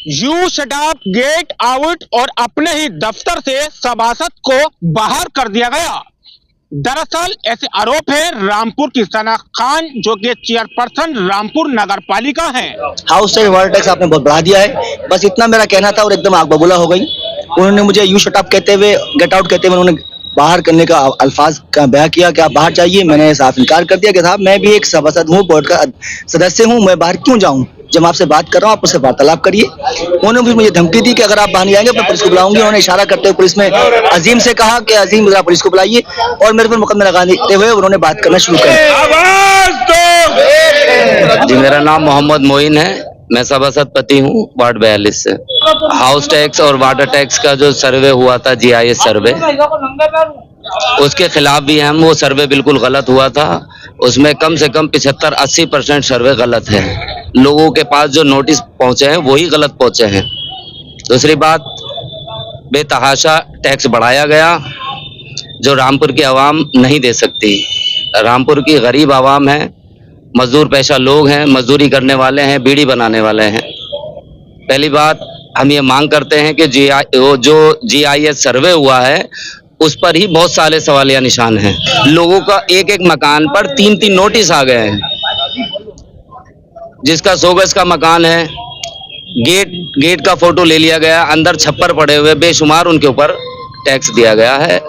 You shut up, get out और अपने ही दफ्तर से सभासद को बाहर कर दिया गया। दरअसल ऐसे आरोप है रामपुर की सना खान जो कि चेयरपर्सन रामपुर नगर पालिका है। हाउस से वाटर टैक्स आपने बहुत बढ़ा दिया है, बस इतना मेरा कहना था और एकदम आग बबूला हो गई। उन्होंने मुझे यू शट अप कहते हुए, गेट आउट कहते हुए उन्होंने बाहर करने का अल्फाज का बयां किया कि आप बाहर जाइए। मैंने साफ इनकार कर दिया कि साहब मैं भी एक सभासद हूँ, बोर्ड का सदस्य हूँ, मैं बाहर क्यों जाऊँ, जब आपसे बात कर रहा हूँ आप मुझसे वार्तालाप करिए। उन्होंने भी मुझे धमकी दी कि अगर आप बाहर नहीं आएंगे मैं पुलिस को बुलाऊंगी। उन्होंने इशारा करते हुए पुलिस में अजीम से कहा कि अजीम जरा पुलिस को बुलाइए और मेरे पर मुकदमा लगाते हुए उन्होंने बात करना शुरू कर दिया। जी मेरा नाम मोहम्मद मोइन है, मैं सभासद पति हूँ वार्ड 42 से। हाउस टैक्स और वाटर टैक्स का जो सर्वे हुआ था GIS सर्वे, उसके खिलाफ भी हम, वो सर्वे बिल्कुल गलत हुआ था। उसमें कम से कम 75-80% सर्वे गलत है। लोगों के पास जो नोटिस पहुंचे हैं वही गलत पहुंचे हैं। दूसरी बात, बेतहाशा टैक्स बढ़ाया गया जो रामपुर की आवाम नहीं दे सकती। रामपुर की गरीब आवाम है, मजदूर पेशा लोग हैं, मजदूरी करने वाले हैं, बीड़ी बनाने वाले हैं। पहली बात, हम ये मांग करते हैं कि जो GIS सर्वे हुआ है उस पर ही बहुत सारे सवालिया निशान हैं। लोगों का एक एक मकान पर 3-3 नोटिस आ गए हैं। जिसका 100 गज का मकान है, गेट का फोटो ले लिया गया, अंदर छप्पर पड़े हुए, बेशुमार उनके ऊपर टैक्स दिया गया है।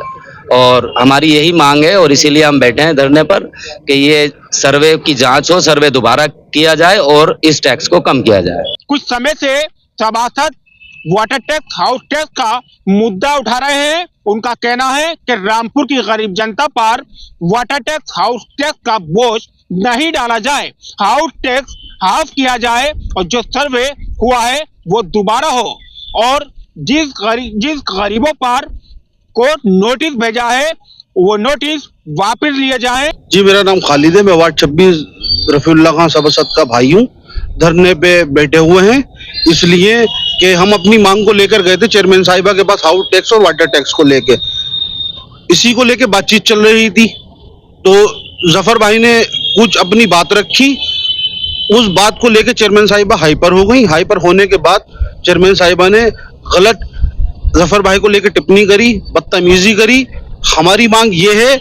और हमारी यही मांग है और इसीलिए हम बैठे हैं धरने पर कि ये सर्वे की जांच हो, सर्वे दोबारा किया जाए और इस टैक्स को कम किया जाए। कुछ समय से सभासद वाटर टैक्स, हाउस टैक्स का मुद्दा उठा रहे हैं। उनका कहना है कि रामपुर की गरीब जनता पर वाटर टैक्स, हाउस टैक्स का बोझ नहीं डाला जाए, हाउस टैक्स हाफ किया जाए और जो सर्वे हुआ है वो दोबारा हो और जिस गरीबों पर को नोटिस भेजा है वो नोटिस वापस लिए जाए। जी मेरा नाम खालिद है, मैं वार्ड 26 रफीउल्लाह खान सभासद का भाई हूँ। धरने पे बैठे हुए हैं इसलिए कि हम अपनी मांग को लेकर गए थे चेयरमैन साहिबा के पास, हाउस टैक्स और वाटर टैक्स को लेके। इसी को लेके बातचीत चल रही थी तो जफर भाई ने कुछ अपनी बात रखी। उस बात को लेके चेयरमैन साहिबा हाइपर हो गई। हाइपर होने के बाद चेयरमैन साहिबा ने गलत जफर भाई को लेकर टिप्पणी करी, बदतमीजी करी। हमारी मांग ये है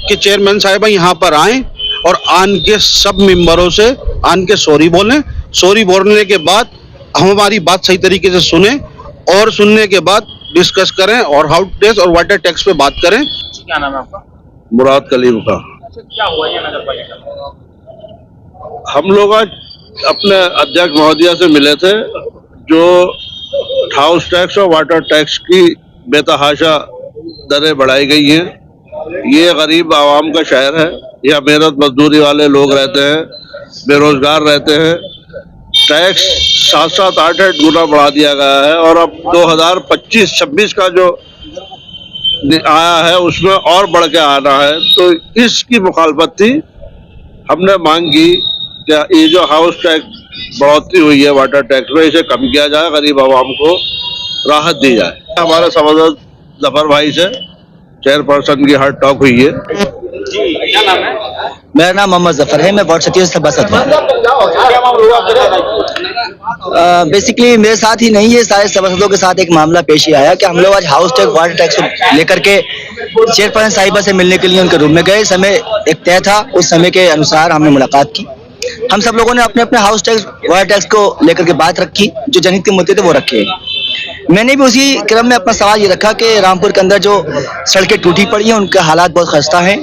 कि चेयरमैन साहिबा यहाँ पर आए और आन के सब मेंबरों से आन के सॉरी बोलें। सॉरी बोलने के बाद हम हमारी बात सही तरीके से सुने और सुनने के बाद डिस्कस करें और हाउस टैक्स और वाटर टैक्स पे बात करें। क्या नाम है आपका? मुराद कलीम का। क्या हुआ है नगर पालिका? हम लोग आज अपने अध्यक्ष महोदया से मिले थे जो हाउस टैक्स और वाटर टैक्स की बेतहाशा दरें बढ़ाई गई हैं। ये गरीब आवाम का शहर है, यहाँ मेहनत मजदूरी वाले लोग रहते हैं, बेरोजगार रहते हैं। टैक्स 7-8 गुना बढ़ा दिया गया है और अब 2025-26 का जो आया है उसमें और बढ़ के आना है। तो इसकी मुखालफत थी। हमने मांग की कि ये जो हाउस टैक्स बढ़ोतरी हुई है वाटर टैक्स में, इसे कम किया जाए, गरीब आवाम को राहत दी जाए। हमारे सभासद जफर भाई से चेयरपर्सन की हार्ड टॉक हुई है। क्या नाम है? मेरा नाम मोहम्मद जफर है, मैं वार्ड 37 सभासद हूँ। बेसिकली मेरे साथ ही नहीं, ये सारे सभासदों के साथ एक मामला पेश ही आया कि हम लोग आज हाउस टैक्स, वाटर टैक्स को लेकर के चेयरपर्सन साहिबा से मिलने के लिए उनके रूम में गए। समय एक तय था, उस समय के अनुसार हमने मुलाकात की। हम सब लोगों ने अपने अपने हाउस टैक्स, वाटर टैक्स को लेकर के बात रखी, जो जनहित के मुद्दे थे वो रखे। मैंने भी उसी क्रम में अपना सवाल ये रखा कि रामपुर के अंदर जो सड़कें टूटी पड़ी हैं उनके हालात बहुत खस्ता हैं।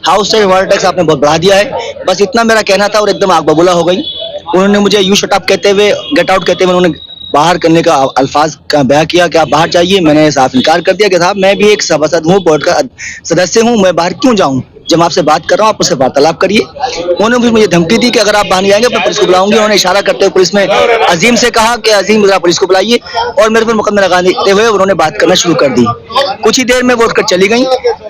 हाउस टैक्स, वाटर टैक्स आपने बहुत बढ़ा दिया है, बस इतना मेरा कहना था और एकदम आग बबूला हो गई। उन्होंने मुझे यू शट अप कहते हुए, गेट आउट कहते हुए उन्होंने बाहर करने का अल्फाज का बयां किया कि आप बाहर जाइए। मैंने साफ इनकार कर दिया कि साहब मैं भी एक सभासद हूँ, बोर्ड का सदस्य हूँ, मैं बाहर क्यों जाऊँ, जब आपसे बात कर रहा हूँ आप मुझसे वार्तालाप करिए। उन्होंने भी मुझे धमकी दी कि अगर आप बाहर नहीं आएंगे मैं पुलिस को बुलाऊंगी। उन्होंने इशारा करते हुए पुलिस में अजीम से कहा कि अजीम जरा पुलिस को बुलाइए और मेरे पर मुकदमा लगाते हुए उन्होंने बात करना शुरू कर दी। कुछ ही देर में वो उठकर चली गई।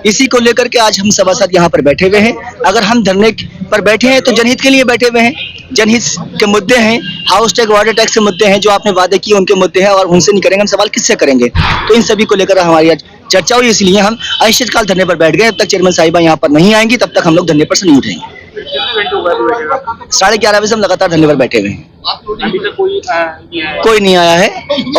इसी को लेकर के आज हम सभासद यहाँ पर बैठे हुए हैं। अगर हम धरने पर बैठे हैं तो जनहित के लिए बैठे हुए हैं, जनहित के मुद्दे हैं, हाउस टैक्स, वाटर टैक्स के मुद्दे हैं, जो आपने वादे किए उनके मुद्दे हैं और उनसे नहीं करेंगे हम सवाल किससे करेंगे। तो इन सभी को लेकर हमारी आज चर्चा हुई, इसलिए हम अनिश्चितकाल धरने पर बैठ गए। जब तक चेयरमैन साहिबा यहाँ पर नहीं आएंगी तब तक हम लोग धरने पर से नहीं उठेंगे। 11:30 बजे हम लगातार धरने पर बैठे हुए हैं, अभी तक कोई नहीं आया है।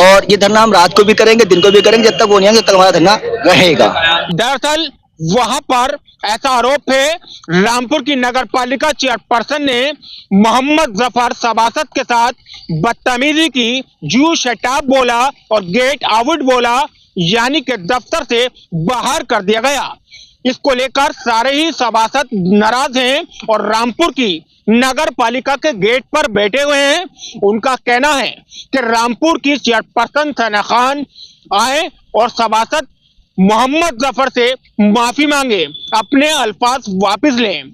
और ये धरना हम रात को भी करेंगे, दिन को भी करेंगे, जब तक वो नहीं आएंगे तब तक हमारा धरना रहेगा। दरअसल वहां पर ऐसा आरोप है, रामपुर की नगर पालिका चेयरपर्सन ने मोहम्मद जफर सभासद के साथ बदतमीजी की, जू शटाब बोला और गेट आउट बोला, यानी कि दफ्तर से बाहर कर दिया गया। इसको लेकर सारे ही सभासद नाराज हैं और रामपुर की नगर पालिका के गेट पर बैठे हुए हैं। उनका कहना है कि रामपुर की चेयरपर्सन सना खान आए और सभासद मोहम्मद जफर से माफी मांगे, अपने अल्फाज वापस लें।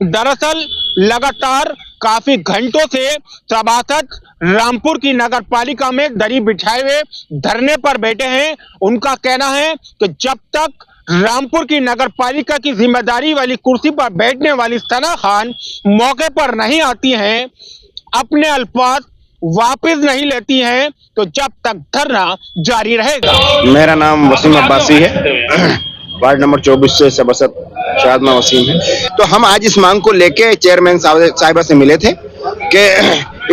दरअसल लगातार काफी घंटों से सभासद रामपुर की नगर पालिका में दरी बिछाए हुए धरने पर बैठे हैं। उनका कहना है कि जब तक रामपुर की नगर पालिका की जिम्मेदारी वाली कुर्सी पर बैठने वाली सना खान मौके पर नहीं आती हैं, अपने अल्फाज वापस नहीं लेती हैं, तो जब तक धरना जारी रहेगा। मेरा नाम वसीम अब्बासी है, वार्ड नंबर 24 से सभासद शादमा वसीम है। तो हम आज इस मांग को लेके चेयरमैन साहिबा से मिले थे कि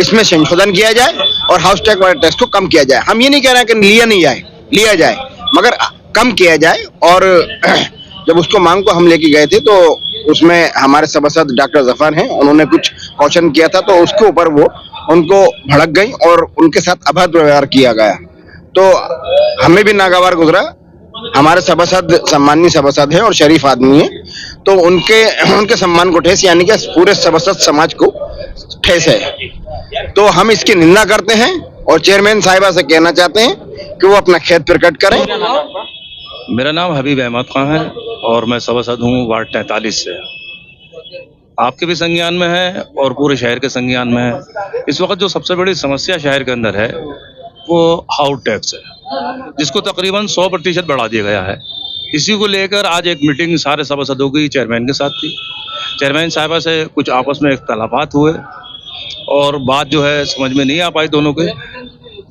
इसमें संशोधन किया जाए और हाउस टैक्स वाटर टैक्स को कम किया जाए। हम ये नहीं कह रहे हैं कि लिया जाए मगर कम किया जाए। और जब उसको मांग को हम लेके गए थे तो उसमें हमारे सभासद डॉक्टर जफर हैं, उन्होंने कुछ क्वेश्चन किया था, तो उसके ऊपर वो उनको भड़क गई और उनके साथ अभद्र व्यवहार किया गया। तो हमें भी नागवार गुजरा। हमारे सभासद सम्माननीय सभासद है और शरीफ आदमी है, तो उनके सम्मान को ठेस, यानी कि पूरे सभासद समाज को ठेस है। तो हम इसकी निंदा करते हैं और चेयरमैन साहिबा से कहना चाहते हैं कि वो अपना खेद प्रकट करें। मेरा नाम हबीब अहमद खान है और मैं सभासद हूँ वार्ड 43 से। आपके भी संज्ञान में है और पूरे शहर के संज्ञान में है। इस वक्त जो सबसे बड़ी समस्या शहर के अंदर है वो हाउस टैक्स है, जिसको तकरीबन 100% बढ़ा दिया गया है। इसी को लेकर आज एक मीटिंग सारे सभासदों की चेयरमैन के साथ थी। चेयरमैन साहिबा से कुछ आपस में इख्तलाफात हुए और बात जो है समझ में नहीं आ पाई दोनों के।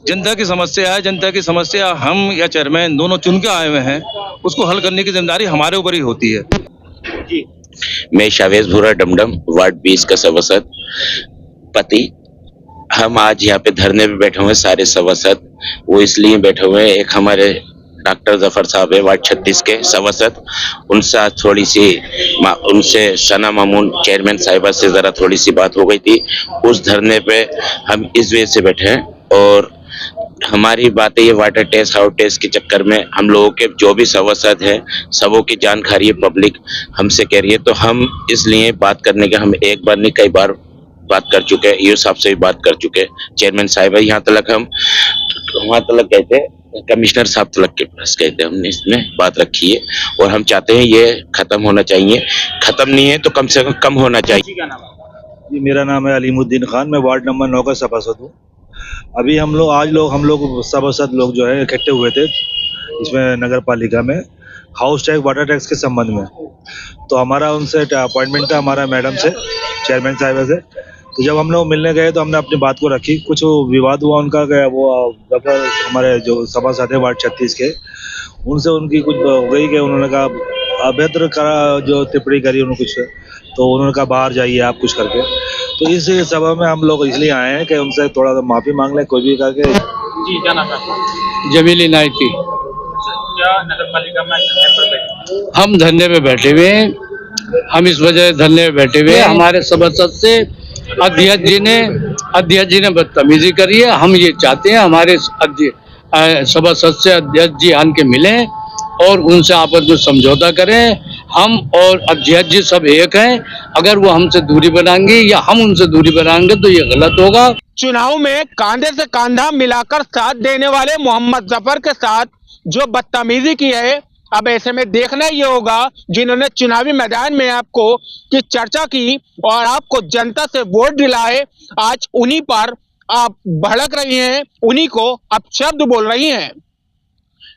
जनता की समस्या है, जनता की समस्या हम या चेयरमैन दोनों चुन के आए हुए हैं, उसको हल करने की जिम्मेदारी हमारे ऊपर ही होती है। मैं शावेज भूरा डमडम वार्ड 20 का सभासद पति। हम आज यहाँ पे धरने पे बैठे हुए सारे सभासद, वो इसलिए बैठे हुए हैं, एक हमारे डॉक्टर जफर साहब है वार्ड 36 के सभासद, उनसे थोड़ी सी उनसे सना मामून चेयरमैन साहिबा से जरा थोड़ी सी बात हो गई थी। उस धरने पे हम इस वजह से बैठे हैं और हमारी बातें ये वाटर टेस्ट हाउस टेस्ट के चक्कर में हम लोगों के जो भी सभासद हैं सबों की जानकारी है, पब्लिक हमसे कह रही है। तो हम इसलिए बात करने के, हम एक बार नहीं कई बार बात कर चुके हैं, ईओ साहब से भी बात कर चुके हैं, चेयरमैन साहिबा यहाँ तक हम वहाँ तक गए थे, कमिश्नर साहब तक के पास गए थे, हमने इसमें बात रखी है और हम चाहते हैं ये खत्म होना चाहिए। खत्म नहीं है तो कम से कम होना चाहिए। जी, मेरा नाम है अलीमुद्दीन खान, मैं वार्ड नंबर 9 का सभासद हूँ। अभी हम लोग सभासद लोग जो है इकट्ठे हुए थे इसमें नगर पालिका में हाउस टैक्स वाटर टैक्स के संबंध में। तो हमारा उनसे अपॉइंटमेंट था, हमारा मैडम से, चेयरमैन साहिबा से। तो जब हम लोग मिलने गए तो हमने अपनी बात को रखी, कुछ विवाद हुआ उनका, वो हमारे जो सभासद है वार्ड 36 के, उनसे उनकी कुछ हो गई कि उन्होंने कहा अभद्र करा, जो टिप्पणी करी उन्होंने कुछ, तो उन्होंने कहा बाहर जाइए आप कुछ करके। तो इस सभा में हम लोग इसलिए आए हैं कि उनसे थोड़ा सा माफी मांग लें, कोई भी करके। जी, क्या नाम है? जमीली नाइटी। क्या नगर पालिका में हम धरने पे बैठे हुए हैं, हम इस वजह धरने पे बैठे हुए हैं, हमारे सभासद से अध्यक्ष जी ने बदतमीजी करी है। हम ये चाहते हैं हमारे सभासद से अध्यक्ष जी आन के मिलें और उनसे आपस में समझौता करें। हम और अध्यक्ष जी सब एक हैं, अगर वो हमसे दूरी बनाएंगे या हम उनसे दूरी बनाएंगे तो ये गलत होगा। चुनाव में कांधे से कांधा मिलाकर साथ देने वाले मोहम्मद जफर के साथ जो बदतमीजी की है, अब ऐसे में देखना ये होगा, जिन्होंने चुनावी मैदान में आपको की चर्चा की और आपको जनता से वोट दिलाए, आज उन्हीं पर आप भड़क रही हैं, उन्हीं को अपशब्द बोल रही हैं।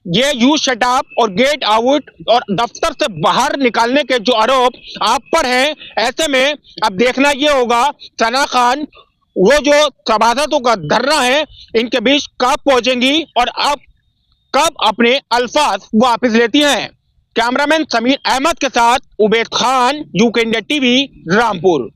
ये यू शटाप और गेट आउट और दफ्तर से बाहर निकालने के जो आरोप आप पर हैं, ऐसे में अब देखना ये होगा सना खान वो जो सभासदों का धरना है इनके बीच कब पहुंचेंगी और अब कब अपने अल्फाज वापस लेती हैं। कैमरामैन समीर अहमद के साथ Ubaid Khan, UK India TV, Rampur.